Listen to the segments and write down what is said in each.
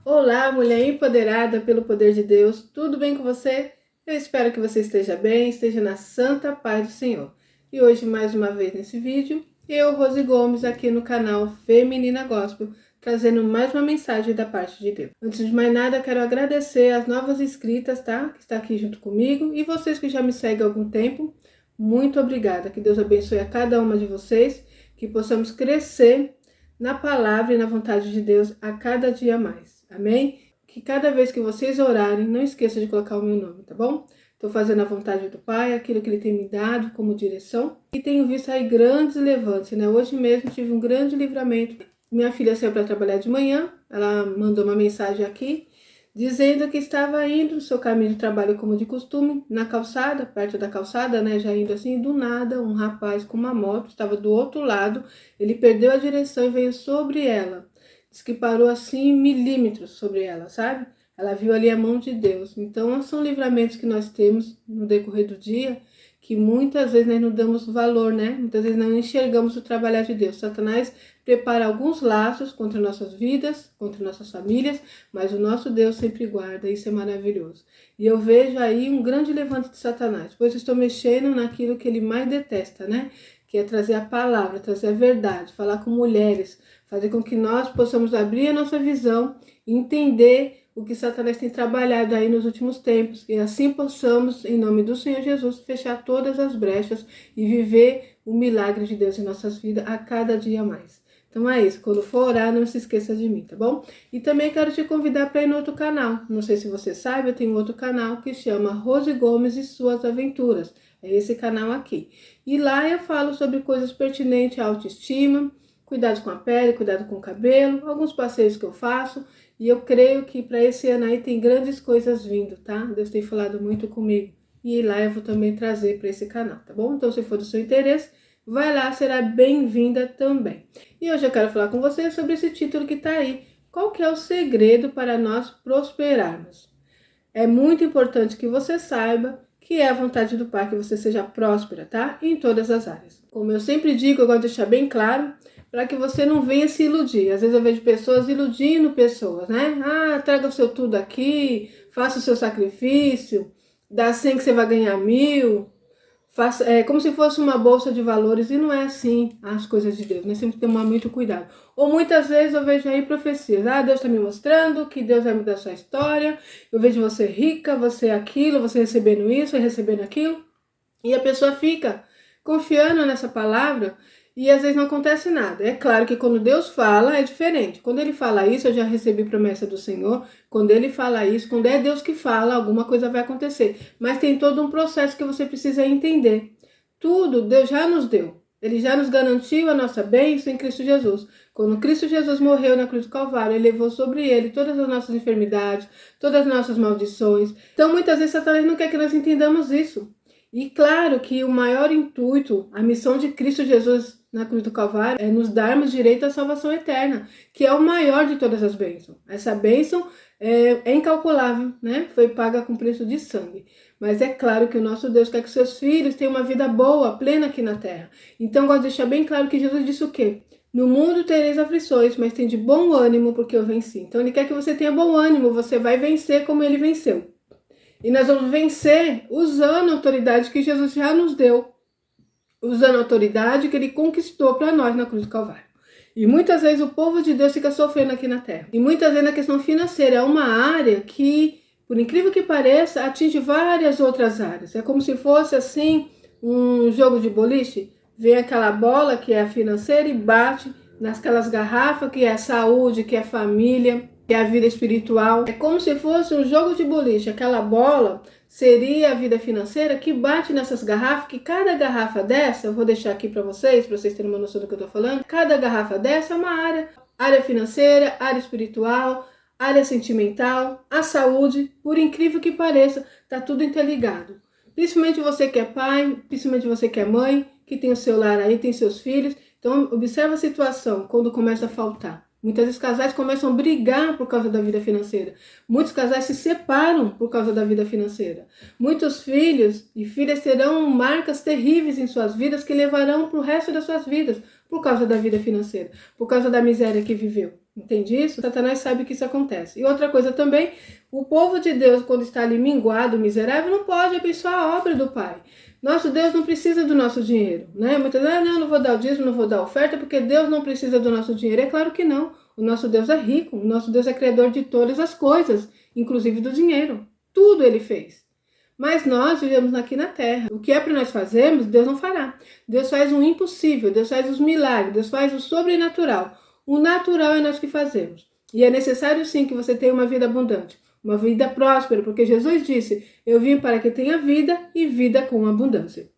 Olá, mulher empoderada pelo poder de Deus, tudo bem com você? Eu espero que você esteja bem, esteja na santa paz do Senhor. E hoje, mais uma vez nesse vídeo, eu, Rose Gomes, aqui no canal Feminina Gospel, trazendo mais uma mensagem da parte de Deus. Antes de mais nada, quero agradecer as novas inscritas, tá? Que está aqui junto comigo, e vocês que já me seguem há algum tempo, muito obrigada. Que Deus abençoe a cada uma de vocês, que possamos crescer na palavra e na vontade de Deus a cada dia mais. Amém? Que cada vez que vocês orarem, não esqueça de colocar o meu nome, tá bom? Estou fazendo a vontade do Pai, aquilo que Ele tem me dado como direção. E tenho visto aí grandes levantes, né? Hoje mesmo tive um grande livramento. Minha filha saiu para trabalhar de manhã, ela mandou uma mensagem aqui, dizendo que estava indo no seu caminho de trabalho como de costume, na calçada, perto da calçada, né? Já indo assim, do nada, um rapaz com uma moto estava do outro lado, ele perdeu a direção e veio sobre ela. Diz que parou assim milímetros sobre ela, sabe? Ela viu ali a mão de Deus. Então, são livramentos que nós temos no decorrer do dia, que muitas vezes nós não damos valor, né? Muitas vezes não enxergamos o trabalhar de Deus. Satanás prepara alguns laços contra nossas vidas, contra nossas famílias, mas o nosso Deus sempre guarda, isso é maravilhoso. E eu vejo aí um grande levante de Satanás, pois estou mexendo naquilo que ele mais detesta, né? Que é trazer a palavra, trazer a verdade, falar com mulheres, fazer com que nós possamos abrir a nossa visão e entender o que Satanás tem trabalhado aí nos últimos tempos, e assim possamos, em nome do Senhor Jesus, fechar todas as brechas e viver o milagre de Deus em nossas vidas a cada dia mais. Então é isso, quando for orar, não se esqueça de mim, tá bom? E também quero te convidar para ir no outro canal. Não sei se você sabe, eu tenho outro canal que chama Rose Gomes e Suas Aventuras. É esse canal aqui. E lá eu falo sobre coisas pertinentes à autoestima, cuidado com a pele, cuidado com o cabelo, alguns passeios que eu faço. E eu creio que para esse ano aí tem grandes coisas vindo, tá? Deus tem falado muito comigo. E lá eu vou também trazer para esse canal, tá bom? Então, se for do seu interesse, vai lá, será bem-vinda também. E hoje eu quero falar com você sobre esse título que tá aí. Qual que é o segredo para nós prosperarmos? É muito importante que você saiba que é a vontade do Pai que você seja próspera, tá? Em todas as áreas. Como eu sempre digo, eu gosto de deixar bem claro, para que você não venha se iludir. Às vezes eu vejo pessoas iludindo pessoas, né? Ah, traga o seu tudo aqui, faça o seu sacrifício, dá 100 que você vai ganhar 1000. É como se fosse uma bolsa de valores, e não é assim as coisas de Deus, né? Sempre tem que tomar muito cuidado. Ou muitas vezes eu vejo aí profecias, Deus está me mostrando que Deus vai mudar a sua história, eu vejo você rica, você aquilo, você recebendo isso, recebendo aquilo, e a pessoa fica confiando nessa palavra, e às vezes não acontece nada. É claro que quando Deus fala é diferente. Quando Ele fala isso, eu já recebi promessa do Senhor. Quando Ele fala isso, quando é Deus que fala, alguma coisa vai acontecer. Mas tem todo um processo que você precisa entender. Tudo Deus já nos deu. Ele já nos garantiu a nossa bênção em Cristo Jesus. Quando Cristo Jesus morreu na cruz do Calvário, Ele levou sobre Ele todas as nossas enfermidades, todas as nossas maldições. Então muitas vezes Satanás não quer que nós entendamos isso. E claro que o maior intuito, a missão de Cristo Jesus na cruz do Calvário é nos darmos direito à salvação eterna, que é o maior de todas as bênçãos. Essa bênção é incalculável, né? Foi paga com preço de sangue. Mas é claro que o nosso Deus quer que seus filhos tenham uma vida boa, plena aqui na terra. Então eu gosto de deixar bem claro que Jesus disse o quê? No mundo tereis aflições, mas tem de bom ânimo porque eu venci. Então ele quer que você tenha bom ânimo, você vai vencer como ele venceu. E nós vamos vencer usando a autoridade que Jesus já nos deu, usando a autoridade que Ele conquistou para nós na cruz do Calvário. E muitas vezes o povo de Deus fica sofrendo aqui na terra. E muitas vezes na questão financeira é uma área que, por incrível que pareça, atinge várias outras áreas. É como se fosse assim um jogo de boliche. Vem aquela bola que é a financeira e bate nasquelas garrafas que é a saúde, que é a família, que é a vida espiritual. É como se fosse um jogo de boliche. Aquela bola seria a vida financeira que bate nessas garrafas, que cada garrafa dessa, eu vou deixar aqui para vocês terem uma noção do que eu estou falando, cada garrafa dessa é uma área financeira, área espiritual, área sentimental, a saúde, por incrível que pareça, tá tudo interligado. Principalmente você que é pai, principalmente você que é mãe, que tem o seu lar aí, tem seus filhos. Então, observa a situação quando começa a faltar. Muitas vezes casais começam a brigar por causa da vida financeira. Muitos casais se separam por causa da vida financeira. Muitos filhos e filhas terão marcas terríveis em suas vidas que levarão para o resto das suas vidas por causa da vida financeira, por causa da miséria que viveu. Entende isso? Satanás sabe que isso acontece. E outra coisa também, o povo de Deus, quando está ali minguado, miserável, não pode abençoar a obra do Pai. Nosso Deus não precisa do nosso dinheiro, né? Muitas vezes, não vou dar o dízimo, não vou dar a oferta, porque Deus não precisa do nosso dinheiro. É claro que não. O nosso Deus é rico, o nosso Deus é criador de todas as coisas, inclusive do dinheiro. Tudo Ele fez. Mas nós vivemos aqui na terra. O que é para nós fazermos, Deus não fará. Deus faz o impossível, Deus faz os milagres, Deus faz o sobrenatural. O natural é nós que fazemos. E é necessário sim que você tenha uma vida abundante, uma vida próspera, porque Jesus disse, eu vim para que tenha vida e vida com abundância.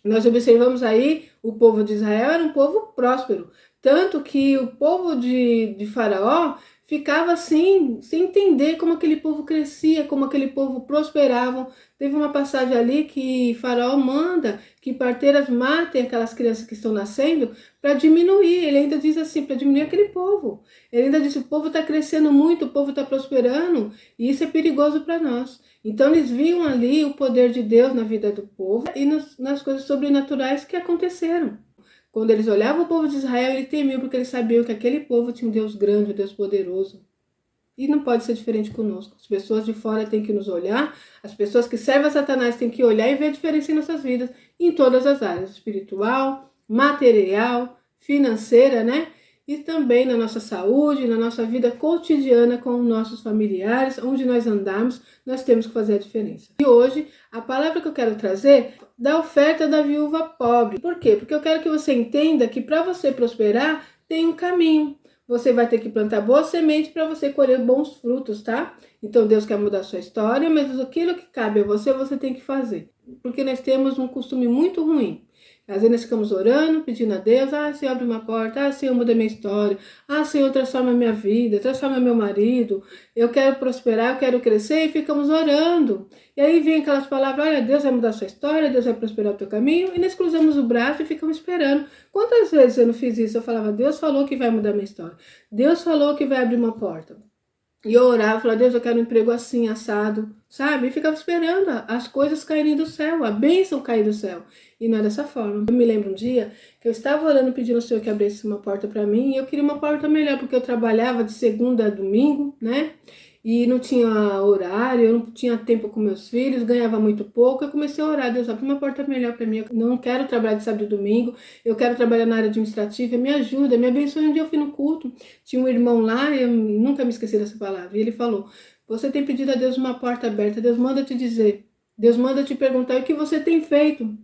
Nós observamos aí, o povo de Israel era um povo próspero, tanto que o povo de Faraó ficava assim, sem entender como aquele povo crescia, como aquele povo prosperava. Teve uma passagem ali que Faraó manda que parteiras matem aquelas crianças que estão nascendo para diminuir. Ele ainda diz assim, para diminuir aquele povo. Ele ainda diz, o povo está crescendo muito, o povo está prosperando, e isso é perigoso para nós. Então eles viam ali o poder de Deus na vida do povo e nas coisas sobrenaturais que aconteceram. Quando eles olhavam o povo de Israel, eles temiam, porque eles sabiam que aquele povo tinha um Deus grande, um Deus poderoso. E não pode ser diferente conosco. As pessoas de fora têm que nos olhar, as pessoas que servem a Satanás têm que olhar e ver a diferença em nossas vidas, em todas as áreas, espiritual, material, financeira, né? E também na nossa saúde, na nossa vida cotidiana com nossos familiares, onde nós andamos, nós temos que fazer a diferença. E hoje, a palavra que eu quero trazer da oferta da viúva pobre. Por quê? Porque eu quero que você entenda que para você prosperar, tem um caminho. Você vai ter que plantar boa semente para você colher bons frutos, tá? Então Deus quer mudar a sua história, mas aquilo que cabe a você, você tem que fazer. Porque nós temos um costume muito ruim. Às vezes nós ficamos orando, pedindo a Deus, Senhor, abre uma porta, Senhor, muda minha história, Senhor, transforma minha vida, transforma meu marido, eu quero prosperar, eu quero crescer, e ficamos orando. E aí vem aquelas palavras, olha, Deus vai mudar a sua história, Deus vai prosperar o teu caminho, e nós cruzamos o braço e ficamos esperando. Quantas vezes eu não fiz isso? Eu falava, Deus falou que vai mudar minha história, Deus falou que vai abrir uma porta. E eu orava, falava, Deus, eu quero um emprego assim, assado, sabe? E ficava esperando as coisas caírem do céu, a bênção cair do céu. E não é dessa forma. Eu me lembro um dia que eu estava orando, pedindo ao Senhor que abrisse uma porta para mim, e eu queria uma porta melhor, porque eu trabalhava de segunda a domingo, né? E não tinha horário, eu não tinha tempo com meus filhos, ganhava muito pouco. Eu comecei a orar, Deus, abre uma porta melhor para mim. Eu não quero trabalhar de sábado e domingo, eu quero trabalhar na área administrativa, me ajuda, me abençoe. Um dia eu fui no culto, tinha um irmão lá, eu nunca me esqueci dessa palavra, e ele falou, você tem pedido a Deus uma porta aberta, Deus manda te dizer, Deus manda te perguntar o que você tem feito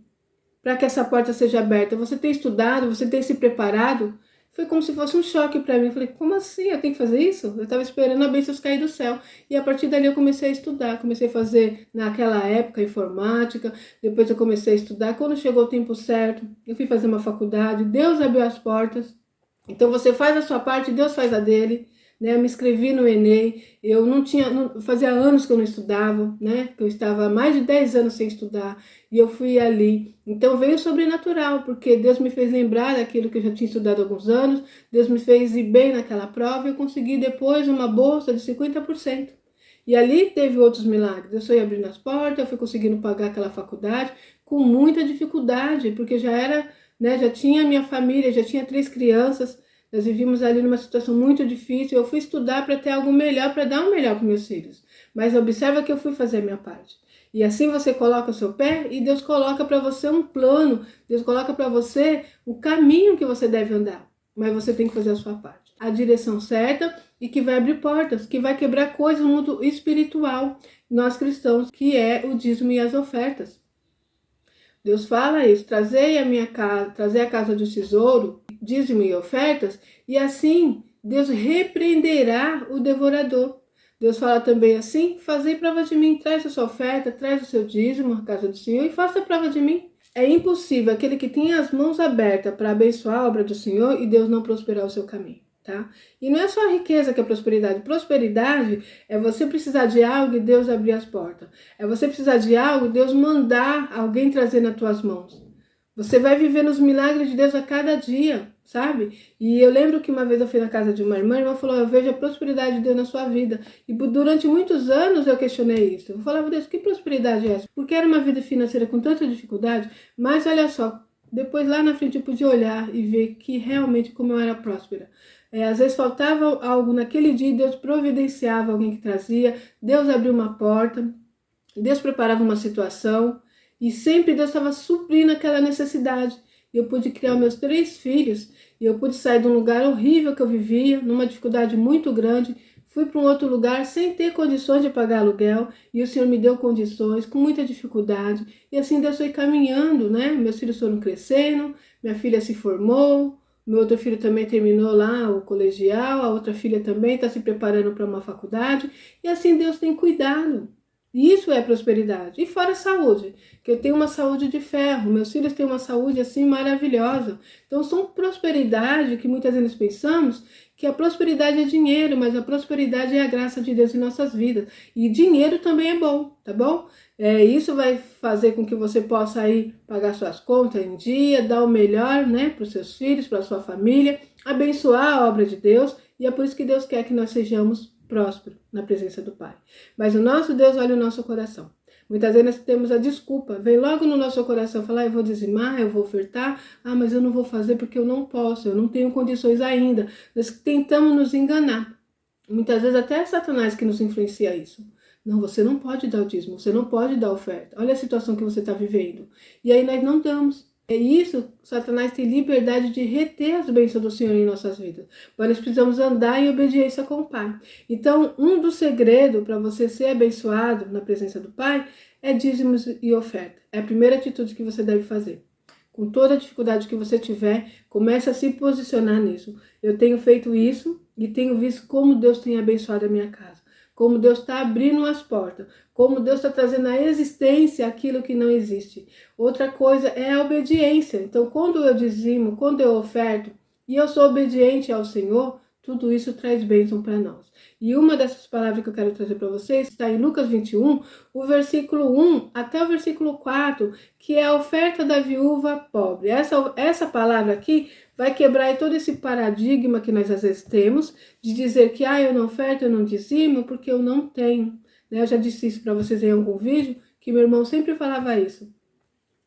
para que essa porta seja aberta. Você tem estudado, você tem se preparado? Foi como se fosse um choque para mim. Eu falei, como assim? Eu tenho que fazer isso? Eu estava esperando a bênção cair do céu. E a partir dali eu comecei a estudar. Comecei a fazer, naquela época, informática. Depois eu comecei a estudar. Quando chegou o tempo certo, eu fui fazer uma faculdade. Deus abriu as portas. Então você faz a sua parte, Deus faz a dele. Né? Eu me inscrevi no Enem, eu fazia anos que eu não estudava, né? Que eu estava há mais de 10 anos sem estudar, e eu fui ali. Então veio o sobrenatural, porque Deus me fez lembrar daquilo que eu já tinha estudado há alguns anos, Deus me fez ir bem naquela prova, e eu consegui depois uma bolsa de 50%. E ali teve outros milagres, eu fui abrindo as portas, eu fui conseguindo pagar aquela faculdade com muita dificuldade, porque já era, né? Já tinha minha família, já tinha 3 crianças, nós vivíamos ali numa situação muito difícil. Eu fui estudar para ter algo melhor, para dar um melhor para meus filhos. Mas observa que eu fui fazer a minha parte. E assim você coloca o seu pé e Deus coloca para você um plano. Deus coloca para você o caminho que você deve andar. Mas você tem que fazer a sua parte. A direção certa e que vai abrir portas, que vai quebrar coisas no mundo espiritual. Nós cristãos, que é o dízimo e as ofertas. Deus fala isso, trazer a casa do tesouro, dízimo e ofertas, e assim Deus repreenderá o devorador. Deus fala também assim, fazei prova de mim, traz a sua oferta, traz o seu dízimo, a casa do Senhor, e faça prova de mim. É impossível aquele que tem as mãos abertas para abençoar a obra do Senhor e Deus não prosperar o seu caminho. Tá? E não é só a riqueza que é prosperidade. Prosperidade é você precisar de algo e Deus abrir as portas. É você precisar de algo e Deus mandar alguém trazer nas tuas mãos. Você vai viver nos milagres de Deus a cada dia, sabe? E eu lembro que uma vez eu fui na casa de uma irmã, e a irmã falou, eu vejo a prosperidade de Deus na sua vida. E durante muitos anos eu questionei isso. Eu falava, Deus, que prosperidade é essa? Porque era uma vida financeira com tanta dificuldade, mas olha só, depois lá na frente eu pude olhar e ver que realmente como eu era próspera. Às vezes faltava algo naquele dia e Deus providenciava alguém que trazia, Deus abriu uma porta, Deus preparava uma situação e sempre Deus estava suprindo aquela necessidade. Eu pude criar meus 3 filhos e eu pude sair de um lugar horrível que eu vivia, numa dificuldade muito grande. Fui para um outro lugar sem ter condições de pagar aluguel e o Senhor me deu condições, com muita dificuldade. E assim Deus foi caminhando, né? Meus filhos foram crescendo, minha filha se formou, meu outro filho também terminou lá o colegial, a outra filha também está se preparando para uma faculdade. E assim Deus tem cuidado. E isso é prosperidade. E fora a saúde, que eu tenho uma saúde de ferro, meus filhos têm uma saúde assim maravilhosa. Então são prosperidade que muitas vezes pensamos que a prosperidade é dinheiro, mas a prosperidade é a graça de Deus em nossas vidas. E dinheiro também é bom, tá bom? Isso vai fazer com que você possa aí pagar suas contas em dia, dar o melhor, né, para os seus filhos, para a sua família, abençoar a obra de Deus. E é por isso que Deus quer que nós sejamos próspero na presença do Pai. Mas o nosso Deus olha o nosso coração. Muitas vezes nós temos a desculpa, vem logo no nosso coração falar, eu vou dizimar, eu vou ofertar, mas eu não vou fazer porque eu não posso, eu não tenho condições ainda. Nós tentamos nos enganar. Muitas vezes até é Satanás que nos influencia isso. Não, você não pode dar o dízimo, você não pode dar oferta. Olha a situação que você está vivendo. E aí nós não damos. É isso, Satanás tem liberdade de reter as bênçãos do Senhor em nossas vidas. Mas nós precisamos andar em obediência com o Pai. Então, um dos segredos para você ser abençoado na presença do Pai é dízimos e oferta. É a primeira atitude que você deve fazer. Com toda a dificuldade que você tiver, comece a se posicionar nisso. Eu tenho feito isso e tenho visto como Deus tem abençoado a minha casa. Como Deus está abrindo as portas, como Deus está trazendo à existência aquilo que não existe. Outra coisa é a obediência. Então, quando eu dizimo, quando eu oferto e eu sou obediente ao Senhor, tudo isso traz bênção para nós. E uma dessas palavras que eu quero trazer para vocês está em Lucas 21, o versículo 1 até o versículo 4, que é a oferta da viúva pobre. Essa palavra aqui vai quebrar todo esse paradigma que nós às vezes temos, de dizer que eu não oferto, eu não dizimo, porque eu não tenho. Eu já disse isso para vocês em algum vídeo, que meu irmão sempre falava isso.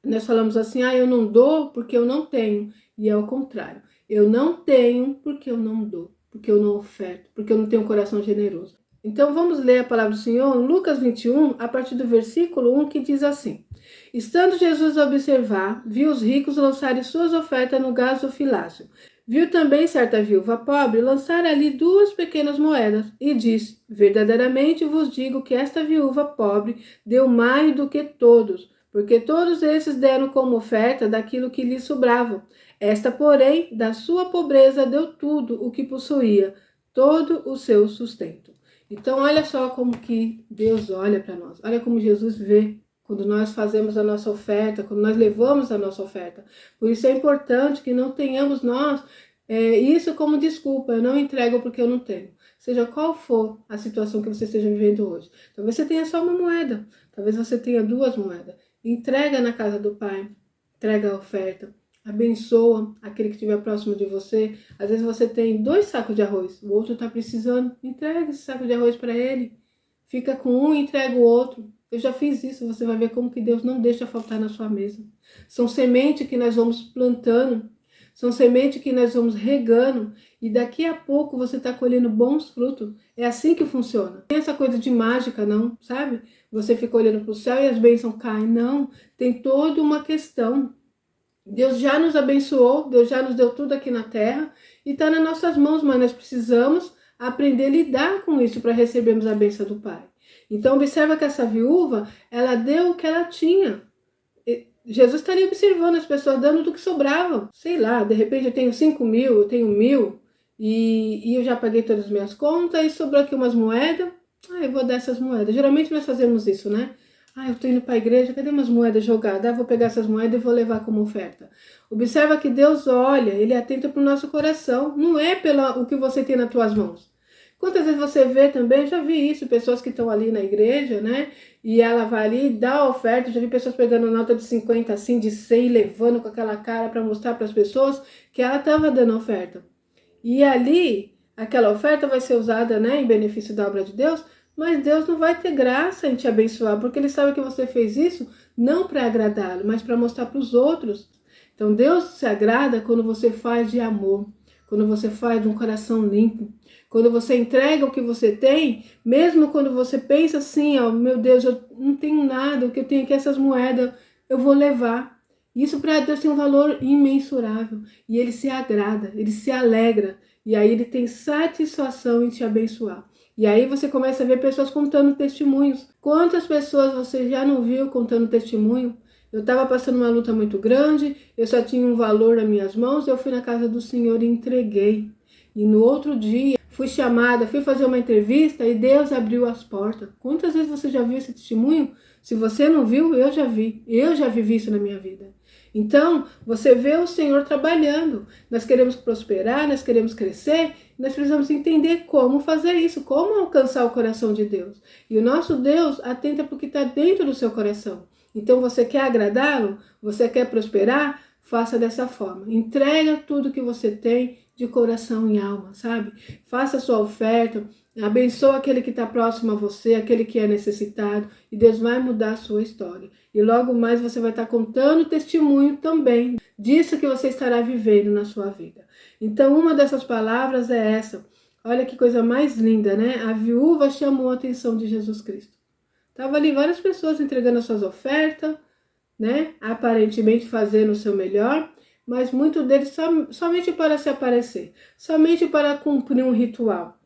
Nós falamos assim, eu não dou porque eu não tenho. E é o contrário. Eu não tenho porque eu não dou, porque eu não oferto, porque eu não tenho um coração generoso. Então vamos ler a palavra do Senhor em Lucas 21, a partir do versículo 1, que diz assim: Estando Jesus a observar, viu os ricos lançarem suas ofertas no gasofilácio. Viu também certa viúva pobre lançar ali 2 pequenas moedas e disse: Verdadeiramente vos digo que esta viúva pobre deu mais do que todos, porque todos esses deram como oferta daquilo que lhes sobrava. Esta, porém, da sua pobreza deu tudo o que possuía, todo o seu sustento. Então, olha só como que Deus olha para nós. Olha como Jesus vê quando nós fazemos a nossa oferta, quando nós levamos a nossa oferta. Por isso é importante que não tenhamos nós isso como desculpa. Eu não entrego porque eu não tenho. Seja qual for a situação que você esteja vivendo hoje. Talvez você tenha só uma moeda. Talvez você tenha 2 moedas. Entrega na casa do Pai. Entrega a oferta. Abençoa aquele que estiver próximo de você. Às vezes você tem 2 sacos de arroz, o outro está precisando. Entrega esse saco de arroz para ele. Fica com um e entrega o outro. Eu já fiz isso, você vai ver como que Deus não deixa faltar na sua mesa. São sementes que nós vamos plantando, são sementes que nós vamos regando e daqui a pouco você está colhendo bons frutos. É assim que funciona. Não tem essa coisa de mágica não, sabe? Você fica olhando para o céu e as bênçãos caem. Não, tem toda uma questão. Deus já nos abençoou, Deus já nos deu tudo aqui na terra e está nas nossas mãos, mas nós precisamos aprender a lidar com isso para recebermos a bênção do Pai. Então observa que essa viúva, ela deu o que ela tinha. Jesus estaria observando as pessoas dando do que sobrava. Sei lá, de repente eu tenho 5 mil, eu tenho 1.000 e eu já paguei todas as minhas contas e sobrou aqui umas moedas. Eu vou dar essas moedas. Geralmente nós fazemos isso, né? Eu estou indo para a igreja, cadê umas moedas jogadas? Vou pegar essas moedas e vou levar como oferta. Observa que Deus olha, Ele é atento para o nosso coração. Não é pelo que você tem nas tuas mãos. Quantas vezes você vê também, já vi isso, pessoas que estão ali na igreja, né? E ela vai ali e dá a oferta. Já vi pessoas pegando nota de 50, assim, de 100, levando com aquela cara para mostrar para as pessoas que ela estava dando oferta. E ali, aquela oferta vai ser usada, né, em benefício da obra de Deus, mas Deus não vai ter graça em te abençoar, porque Ele sabe que você fez isso não para agradá-lo, mas para mostrar para os outros. Então Deus se agrada quando você faz de amor, quando você faz de um coração limpo, quando você entrega o que você tem, mesmo quando você pensa assim, ó, meu Deus, eu não tenho nada, o que eu tenho aqui é essas moedas, eu vou levar. Isso para Deus tem um valor imensurável. E Ele se agrada, Ele se alegra. E aí Ele tem satisfação em te abençoar. E aí você começa a ver pessoas contando testemunhos. Quantas pessoas você já não viu contando testemunho? Eu estava passando uma luta muito grande, eu só tinha um valor nas minhas mãos, eu fui na casa do Senhor e entreguei. E no outro dia, fui chamada, fui fazer uma entrevista e Deus abriu as portas. Quantas vezes você já viu esse testemunho? Se você não viu, eu já vi. Eu já vivi isso na minha vida. Então, você vê o Senhor trabalhando. Nós queremos prosperar, nós queremos crescer, nós precisamos entender como fazer isso, como alcançar o coração de Deus. E o nosso Deus atenta para o que está dentro do seu coração. Então, você quer agradá-lo? Você quer prosperar? Faça dessa forma. Entrega tudo que você tem de coração e alma, sabe? Faça a sua oferta, abençoa aquele que está próximo a você, aquele que é necessitado, e Deus vai mudar a sua história. E logo mais você vai estar contando testemunho também disso que você estará vivendo na sua vida. Então, uma dessas palavras é essa. Olha que coisa mais linda, né? A viúva chamou a atenção de Jesus Cristo. Tava ali várias pessoas entregando as suas ofertas, né? Aparentemente fazendo o seu melhor, mas muito deles somente para se aparecer, somente para cumprir um ritual.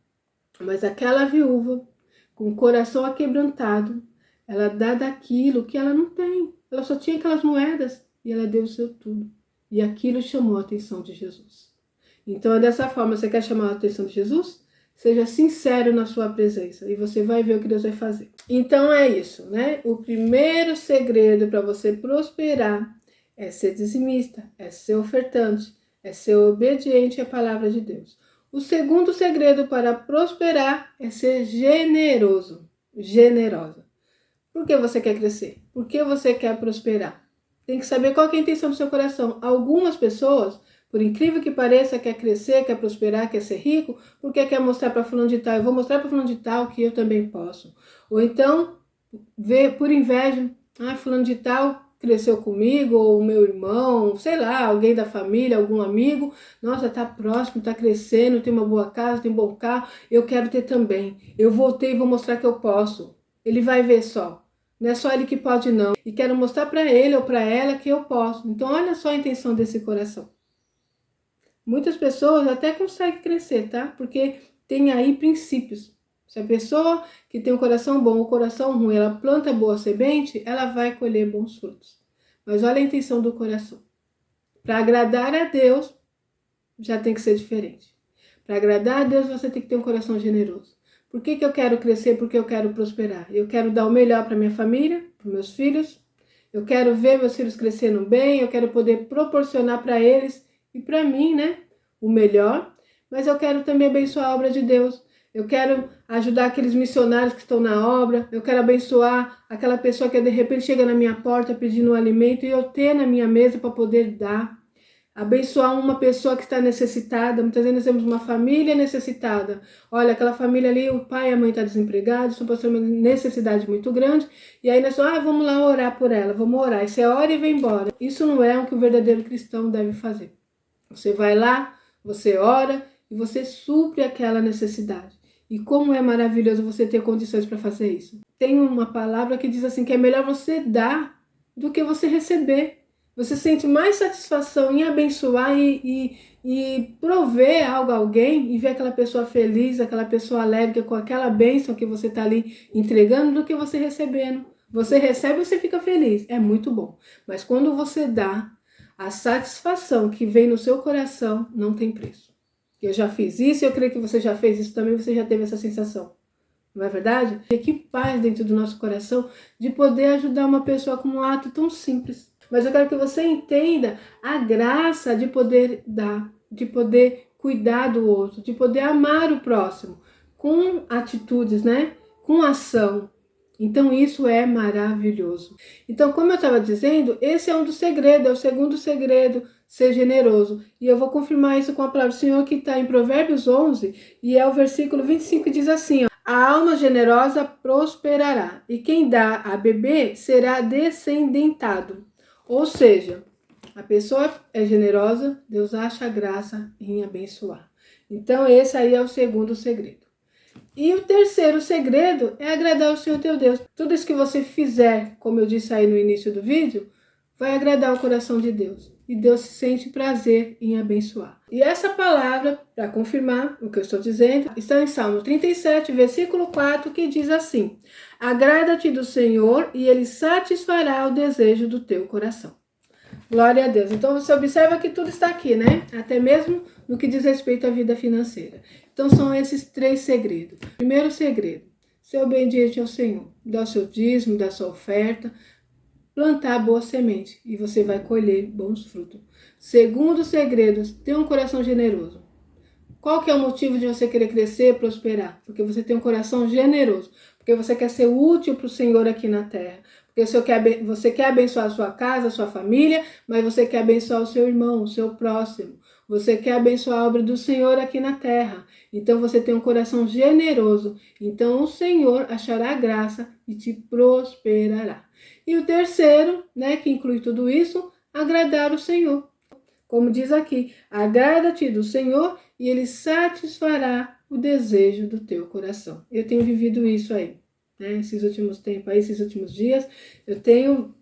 Mas aquela viúva, com o coração aquebrantado, ela dá daquilo que ela não tem. Ela só tinha aquelas moedas e ela deu o seu tudo. E aquilo chamou a atenção de Jesus. Então é dessa forma, você quer chamar a atenção de Jesus? Seja sincero na sua presença e você vai ver o que Deus vai fazer. Então é isso, né? O primeiro segredo para você prosperar é ser dizimista, é ser ofertante, é ser obediente à palavra de Deus. O segundo segredo para prosperar é ser generoso, generosa. Por que você quer crescer? Por que você quer prosperar? Tem que saber qual é a intenção do seu coração. Algumas pessoas, por incrível que pareça, quer crescer, quer prosperar, quer ser rico, porque quer mostrar para fulano de tal, eu vou mostrar para fulano de tal que eu também posso. Ou então, vê por inveja, fulano de tal cresceu comigo, ou o meu irmão, sei lá, alguém da família, algum amigo, nossa, tá próximo, tá crescendo, tem uma boa casa, tem um bom carro, eu quero ter também. Eu vou ter e vou mostrar que eu posso. Ele vai ver só. Não é só ele que pode não. E quero mostrar para ele ou para ela que eu posso. Então olha só a intenção desse coração. Muitas pessoas até conseguem crescer, tá? Porque tem aí princípios. Se a pessoa que tem um coração bom ou coração ruim, ela planta boa semente, ela vai colher bons frutos. Mas olha a intenção do coração. Para agradar a Deus, já tem que ser diferente. Para agradar a Deus, você tem que ter um coração generoso. Por que eu quero crescer? Porque eu quero prosperar. Eu quero dar o melhor para minha família, para meus filhos. Eu quero ver meus filhos crescendo bem. Eu quero poder proporcionar para eles e para mim, né, o melhor. Mas eu quero também abençoar a obra de Deus. Eu quero ajudar aqueles missionários que estão na obra. Eu quero abençoar aquela pessoa que de repente chega na minha porta pedindo um alimento e eu ter na minha mesa para poder dar. Abençoar uma pessoa que está necessitada. Muitas vezes nós temos uma família necessitada. Olha, aquela família ali, o pai e a mãe estão desempregados, estão passando uma necessidade muito grande. E aí nós vamos lá orar por ela, vamos orar. E você ora e vem embora. Isso não é o que o verdadeiro cristão deve fazer. Você vai lá, você ora e você supre aquela necessidade. E como é maravilhoso você ter condições para fazer isso. Tem uma palavra que diz assim, que é melhor você dar do que você receber. Você sente mais satisfação em abençoar e prover algo a alguém e ver aquela pessoa feliz, aquela pessoa alegre com aquela bênção que você está ali entregando do que você recebendo. Você recebe e você fica feliz, é muito bom. Mas quando você dá, a satisfação que vem no seu coração não tem preço. Eu já fiz isso, eu creio que você já fez isso também, você já teve essa sensação. Não é verdade? E que paz dentro do nosso coração de poder ajudar uma pessoa com um ato tão simples. Mas eu quero que você entenda a graça de poder dar, de poder cuidar do outro, de poder amar o próximo, com atitudes, né? Com ação. Então isso é maravilhoso. Então, como eu estava dizendo, esse é um dos segredos, é o segundo segredo, ser generoso. E eu vou confirmar isso com a palavra do Senhor que está em Provérbios 11, e é o versículo 25, diz assim, ó, a alma generosa prosperará, e quem dá a beber será descendentado. Ou seja, A pessoa é generosa, Deus acha graça em abençoar. Então esse aí é o segundo segredo. E o terceiro segredo é agradar o Senhor teu Deus. Tudo isso que você fizer, como eu disse aí no início do vídeo, vai agradar o coração de Deus. E Deus sente prazer em abençoar. E essa palavra, para confirmar o que eu estou dizendo, está em Salmo 37, versículo 4, que diz assim: agrada-te do Senhor e Ele satisfará o desejo do teu coração. Glória a Deus. Então você observa que tudo está aqui, né? Até mesmo no que diz respeito à vida financeira. Então são esses 3 segredos. Primeiro segredo, ser obediente ao Senhor. Dar o seu dízimo, dar a sua oferta, plantar boa semente e você vai colher bons frutos. Segundo segredo, ter um coração generoso. Qual que é o motivo de você querer crescer, prosperar? Porque você tem um coração generoso. Porque você quer ser útil para o Senhor aqui na terra. Porque você quer abençoar a sua casa, a sua família, mas você quer abençoar o seu irmão, o seu próximo. Você quer abençoar a obra do Senhor aqui na terra. Então você tem um coração generoso. Então o Senhor achará graça e te prosperará. E o terceiro, né, que inclui tudo isso, agradar o Senhor. Como diz aqui, agrada-te do Senhor e Ele satisfará o desejo do teu coração. Eu tenho vivido isso aí, né? Esses últimos tempos aí, esses últimos dias,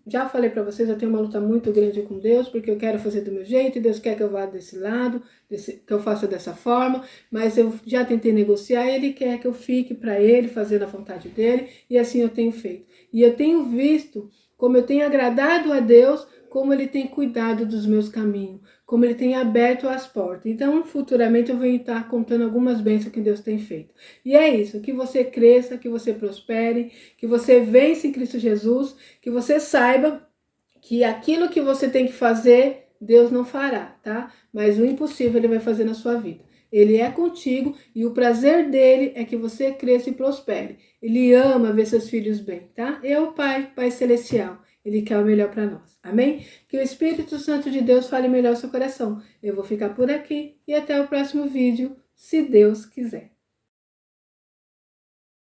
já falei para vocês, eu tenho uma luta muito grande com Deus, porque eu quero fazer do meu jeito, e Deus quer que eu vá desse lado, que eu faça dessa forma, mas eu já tentei negociar e Ele quer que eu fique para Ele, fazendo a vontade dEle, e assim eu tenho feito. E eu tenho visto como eu tenho agradado a Deus, como Ele tem cuidado dos meus caminhos, como Ele tem aberto as portas. Então, futuramente eu vou estar contando algumas bênçãos que Deus tem feito. E é isso, que você cresça, que você prospere, que você vença em Cristo Jesus, que você saiba que aquilo que você tem que fazer, Deus não fará, tá? Mas o impossível Ele vai fazer na sua vida. Ele é contigo e o prazer dele é que você cresça e prospere. Ele ama ver seus filhos bem, tá? Pai Celestial. Ele quer o melhor para nós. Amém? Que o Espírito Santo de Deus fale melhor ao seu coração. Eu vou ficar por aqui e até o próximo vídeo, se Deus quiser.